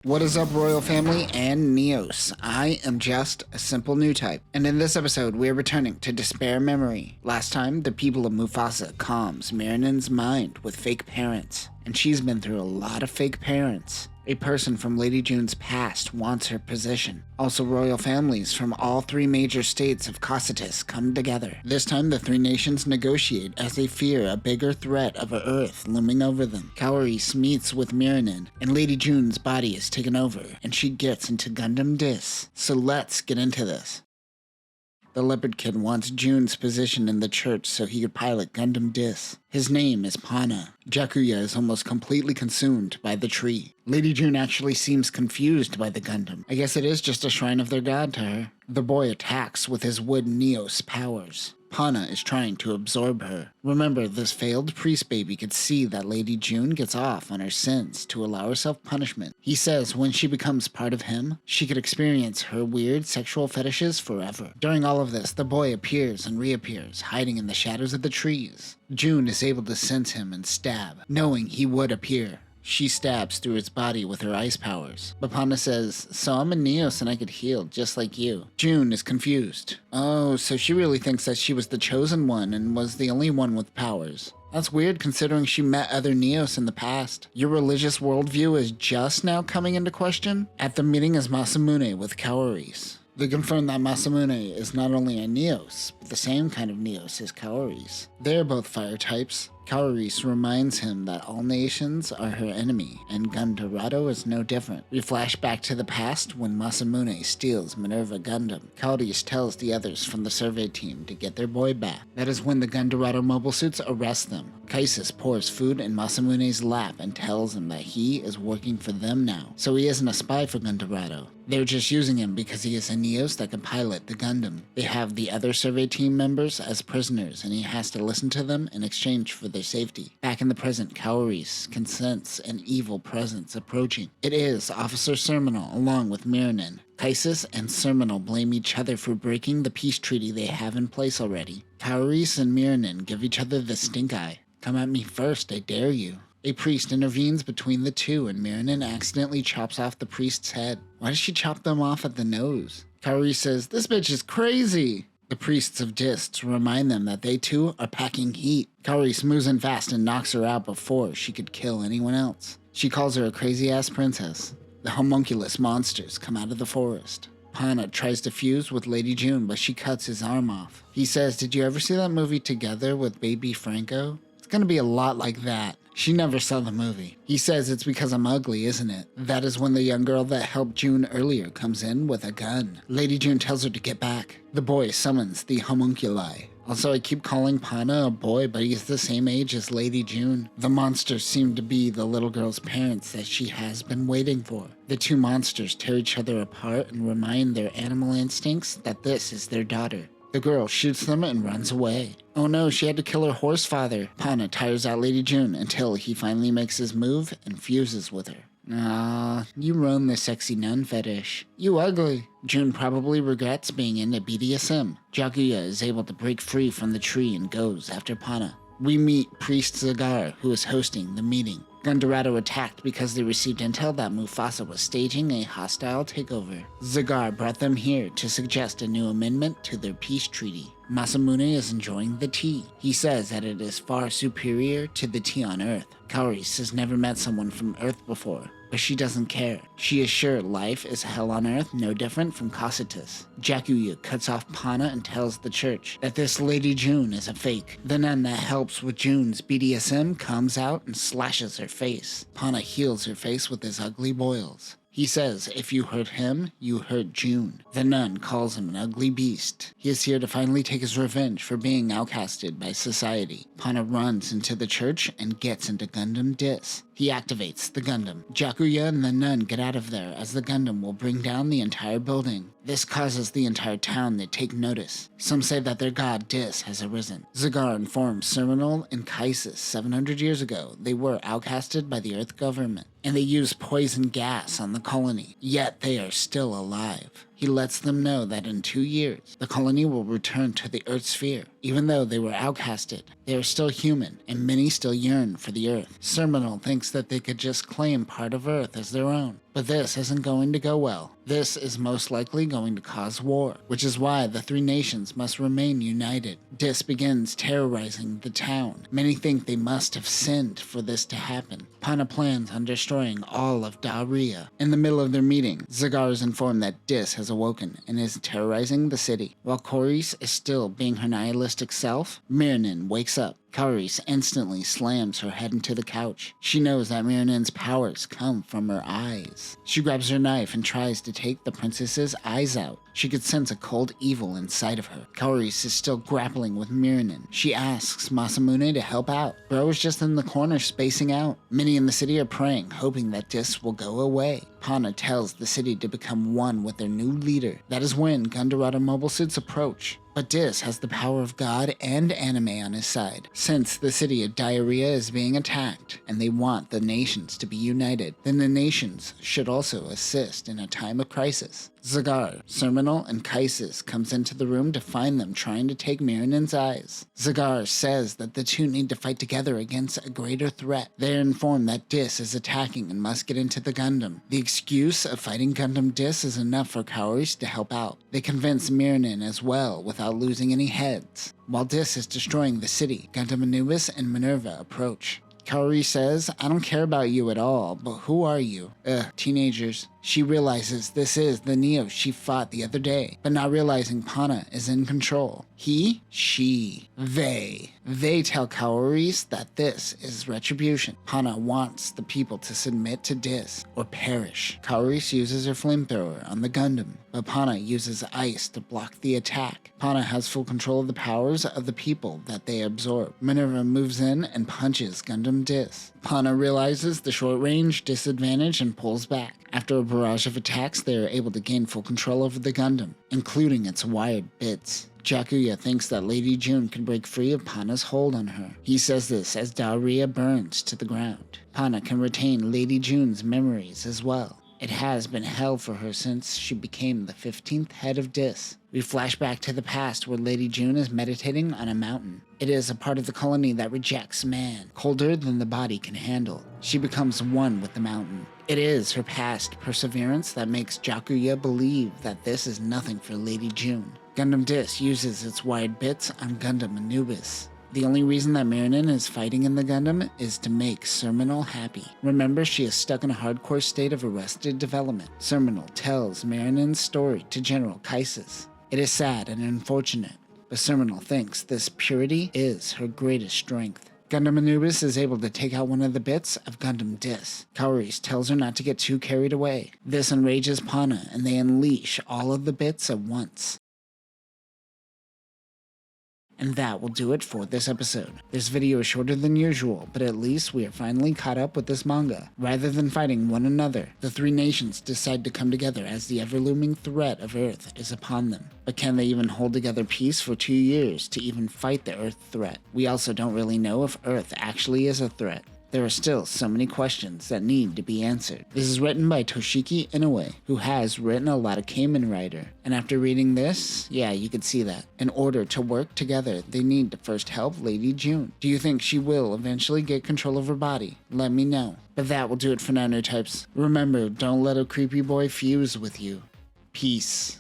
What is up, Royal Family and Neos? I am just a simple Newtype, and in this episode we are returning to Despair Memory. Last time, the people of Mufasa calms Mirinen's mind with fake parents, and she's been through a lot of fake parents. A person from Lady June's past wants her position. Also, royal families from all three major states of Cocytus come together. This time, the three nations negotiate as they fear a bigger threat of Earth looming over them. Cowries meets with Mirinen, and Lady June's body is taken over, and she gets into Gundam Dis. So let's get into this. The Leopard Kid wants June's position in the church so he could pilot Gundam Dis. His name is Pana. Jakuya is almost completely consumed by the tree. Lady June actually seems confused by the Gundam. I guess it is just a shrine of their god to her. The boy attacks with his wood Neos powers. Pana is trying to absorb her. Remember, this failed priest baby could see that Lady June gets off on her sins to allow herself punishment. He says when she becomes part of him, she could experience her weird sexual fetishes forever. During all of this, the boy appears and reappears, hiding in the shadows of the trees. June is able to sense him and stab, knowing he would appear. She stabs through its body with her ice powers. But Pana says, so I'm a Neos and I could heal just like you. June is confused. Oh, so she really thinks that she was the chosen one and was the only one with powers. That's weird considering she met other Neos in the past. Your religious worldview is just now coming into question? At the meeting is Masamune with Cowries. They confirm that Masamune is not only a Neos, but the same kind of Neos as Cowries. They are both fire types. Cowries reminds him that all nations are her enemy, and Gundorado is no different. We flash back to the past when Masamune steals Minerva Gundam. Cowries tells the others from the survey team to get their boy back. That is when the Gundorado mobile suits arrest them. Kaisis pours food in Masamune's lap and tells him that he is working for them now, so he isn't a spy for Gundorado. They're just using him because he is a Neos that can pilot the Gundam. They have the other survey team members as prisoners, and he has to listen to them in exchange for their safety. Back in the present, Cowries can sense an evil presence approaching. It is Officer Serminal along with Mirinen. Kaisis and Serminal blame each other for breaking the peace treaty they have in place already. Cowries and Mirinen give each other the stink eye. Come at me first, I dare you. A priest intervenes between the two and Mirinen accidentally chops off the priest's head. Why does she chop them off at the nose? Cowries says, this bitch is crazy. The priests of Dis remind them that they too are packing heat. Cowries moves in fast and knocks her out before she could kill anyone else. She calls her a crazy-ass princess. The homunculus monsters come out of the forest. Pana tries to fuse with Lady June, but she cuts his arm off. He says, did you ever see that movie Together with Baby Franco? It's gonna be a lot like that. She never saw the movie. He says it's because I'm ugly, isn't it? That is when the young girl that helped June earlier comes in with a gun. Lady June tells her to get back. The boy summons the homunculi. Also, I keep calling Pana a boy, but he's the same age as Lady June. The monsters seem to be the little girl's parents that she has been waiting for. The two monsters tear each other apart and remind their animal instincts that this is their daughter. The girl shoots them and runs away. Oh no, she had to kill her horse father. Pana tires out Lady June until he finally makes his move and fuses with her. Ah, you ruined the sexy nun fetish. You ugly. June probably regrets being into BDSM. Jaguya is able to break free from the tree and goes after Pana. We meet Priest Zagar, who is hosting the meeting. Gundorado attacked because they received intel that Mufasa was staging a hostile takeover. Zagar brought them here to suggest a new amendment to their peace treaty. Masamune is enjoying the tea. He says that it is far superior to the tea on Earth. Cowries has never met someone from Earth before, but she doesn't care. She is sure life is hell on Earth, no different from Cocytus. Jakuya cuts off Pana and tells the church that this Lady June is a fake. The nun that helps with June's BDSM comes out and slashes her face. Pana heals her face with his ugly boils. He says if you hurt him, you hurt June. The nun calls him an ugly beast. He is here to finally take his revenge for being outcasted by society. Pana runs into the church and gets into Gundam Dis. He activates the Gundam. Jakuya and the nun get out of there as the Gundam will bring down the entire building. This causes the entire town to take notice. Some say that their god Dis has arisen. Zagar informs Serminal and Kaisis 700 years ago they were outcasted by the Earth government, and they used poison gas on the colony, yet they are still alive. He lets them know that in 2 years, the colony will return to the Earth sphere. Even though they were outcasted, they are still human, and many still yearn for the Earth. Serminal thinks that they could just claim part of Earth as their own. But this isn't going to go well. This is most likely going to cause war, which is why the 3 nations must remain united. Dis begins terrorizing the town. Many think they must have sinned for this to happen. Pana plans on destroying all of Daria. In the middle of their meeting, Zagar is informed that Dis has awoken and is terrorizing the city. While Koris is still being her nihilistic self, Mirinin wakes up. Koris instantly slams her head into the couch. She knows that Mirinin's powers come from her eyes. She grabs her knife and tries to take the princess's eyes out. She could sense a cold evil inside of her. Koris is still grappling with Mirinin. She asks Masamune to help out. Bro is just in the corner spacing out. Many in the city are praying, hoping that Dis will go away. Pana tells the city to become one with their new leader. That is when Gundam mobile suits approach. But Dis has the power of God and anime on his side. Since the city of Diarrhea is being attacked, and they want the nations to be united, then the nations should also assist in a time of crisis. Zagar, Serminal, and Kaisis comes into the room to find them trying to take Mirinin's eyes. Zagar says that the two need to fight together against a greater threat. They are informed that Dis is attacking and must get into the Gundam. The excuse of fighting Gundam Dis is enough for Koris to help out. They convince Mirinin as well without losing any heads. While Dis is destroying the city, Gundam Anubis and Minerva approach. Kaori says, "I don't care about you at all, but who are you?" Teenagers. She realizes this is the Neo she fought the other day, but not realizing Pana is in control. He, she, they. They tell Kaoris that this is retribution. Pana wants the people to submit to Dis or perish. Kaoris uses her flamethrower on the Gundam, but Pana uses ice to block the attack. Pana has full control of the powers of the people that they absorb. Minerva moves in and punches Gundam Dis. Pana realizes the short-range disadvantage and pulls back. After a barrage of attacks, they are able to gain full control over the Gundam, including its wired bits. Jakuya thinks that Lady June can break free of Pana's hold on her. He says this as Daria burns to the ground. Pana can retain Lady June's memories as well. It has been hell for her since she became the 15th head of Dis. We flash back to the past where Lady June is meditating on a mountain. It is a part of the colony that rejects man, colder than the body can handle. She becomes one with the mountain. It is her past perseverance that makes Jakuya believe that this is nothing for Lady June. Gundam Dis uses its wired bits on Gundam Anubis. The only reason that Mirinin is fighting in the Gundam is to make Serminal happy. Remember, she is stuck in a hardcore state of arrested development. Serminal tells Marinin's story to General Kaisis. It is sad and unfortunate, but Serminal thinks this purity is her greatest strength. Gundam Anubis is able to take out one of the bits of Gundam Dis. Kaoris tells her not to get too carried away. This enrages Pana, and they unleash all of the bits at once. And that will do it for this episode. This video is shorter than usual, but at least we are finally caught up with this manga. Rather than fighting one another, the three nations decide to come together as the ever-looming threat of Earth is upon them. But can they even hold together peace for 2 years to even fight the Earth threat? We also don't really know if Earth actually is a threat. There are still so many questions that need to be answered. This is written by Toshiki Inoue, who has written a lot of Kamen Rider. And after reading this, yeah, you could see that. In order to work together, they need to first help Lady June. Do you think she will eventually get control of her body? Let me know. But that will do it for now, Newtypes. Remember, don't let a creepy boy fuse with you. Peace.